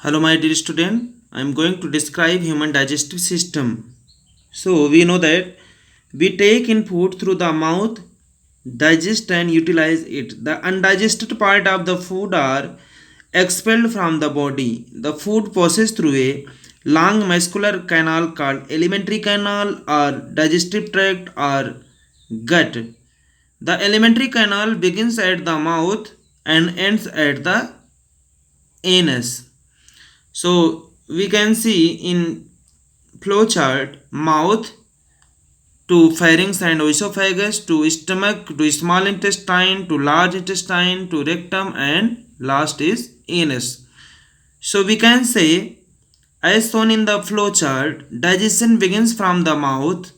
Hello, my dear student. I am going to describe human digestive system. So we know that we take in food through the mouth, digest and utilize it. The undigested part of the food are expelled from the body. The food passes through a long muscular canal called alimentary canal or digestive tract or gut. The alimentary canal begins at the mouth and ends at the anus. So we can see in flowchart mouth to pharynx and esophagus to stomach to small intestine to large intestine to rectum and last is anus. So we can say as shown in the flowchart, digestion begins from the mouth.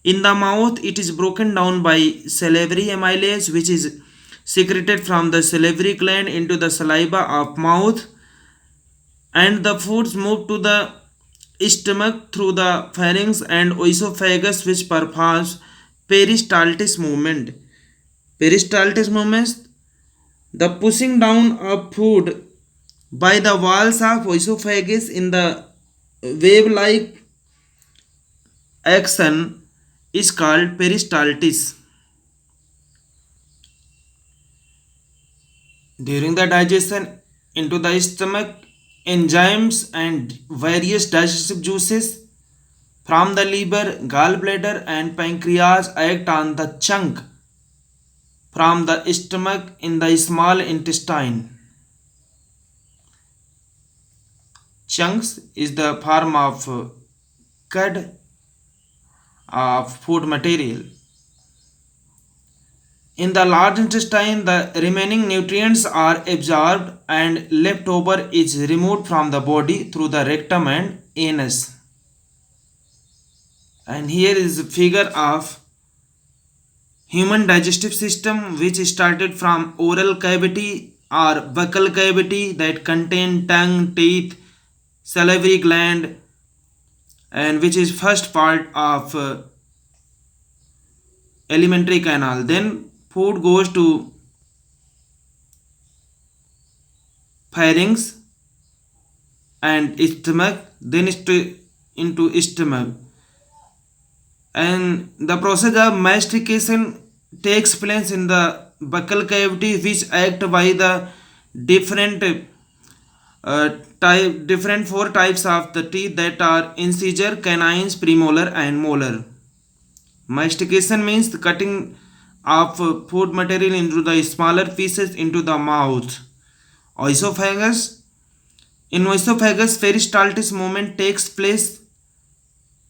In the mouth, it is broken down by salivary amylase, which is secreted from the salivary gland into the saliva of mouth, and the foods move to the stomach through the pharynx and esophagus, which performs peristaltis movement. Peristaltis movements the pushing down of food by the walls of esophagus in the wave-like action is called peristaltis. During the digestion into the stomach, enzymes and various digestive juices from the liver, gallbladder, and pancreas act on the chunk from the stomach in the small intestine. Chunks is the form of cud of food material. In the large intestine, the remaining nutrients are absorbed and leftover is removed from the body through the rectum and anus. And here is a figure of human digestive system which started from oral cavity or buccal cavity that contain tongue, teeth, salivary gland, and which is first part of alimentary canal. Then food goes to pharynx and stomach, then into stomach, and the process of mastication takes place in the buccal cavity, which act by the different different four types of the teeth that are incisor, canines, premolar, and molar. Mastication means the cutting of food material into the smaller pieces into the mouth. Esophagus. In esophagus, peristaltis movement takes place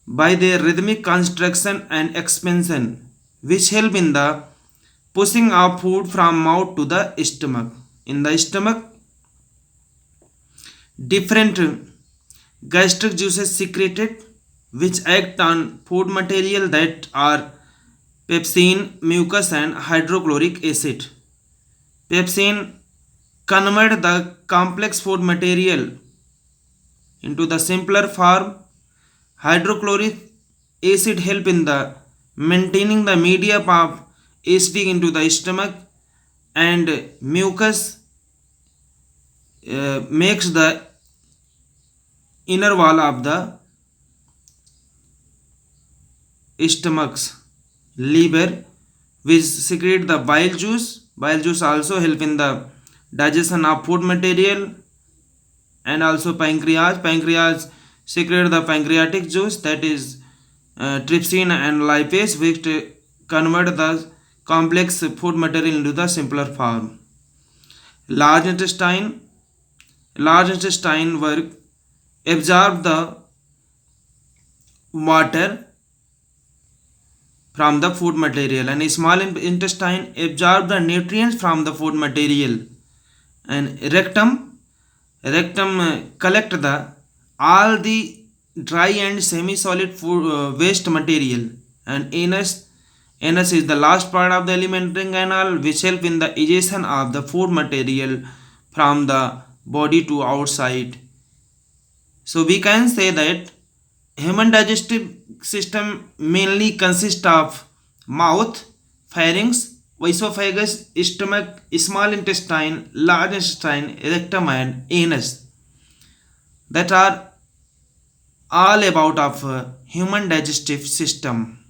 by their rhythmic contraction and expansion, which help in the pushing of food from mouth to the stomach. In the stomach, different gastric juices secreted which act on food material that are pepsin, mucus, and hydrochloric acid. Pepsin convert the complex food material into the simpler form. Hydrochloric acid help in the maintaining the medium of acidity into the stomach, and mucus makes the inner wall of the stomach's liver, which secrete the bile juice. Bile juice also help in the digestion of food material, and also pancreas. Pancreas secrete the pancreatic juice, that is trypsin and lipase, which convert the complex food material into the simpler form. Large intestine. Large intestine work absorb the water from the food material, and small intestine absorb the nutrients from the food material, and rectum collect the all the dry and semi solid food waste material, and anus is the last part of the alimentary canal which help in the ejection of the food material from the body to outside. So we can say that human digestive system mainly consists of mouth, pharynx, esophagus, stomach, small intestine, large intestine, rectum, and anus. that are all about of human digestive system.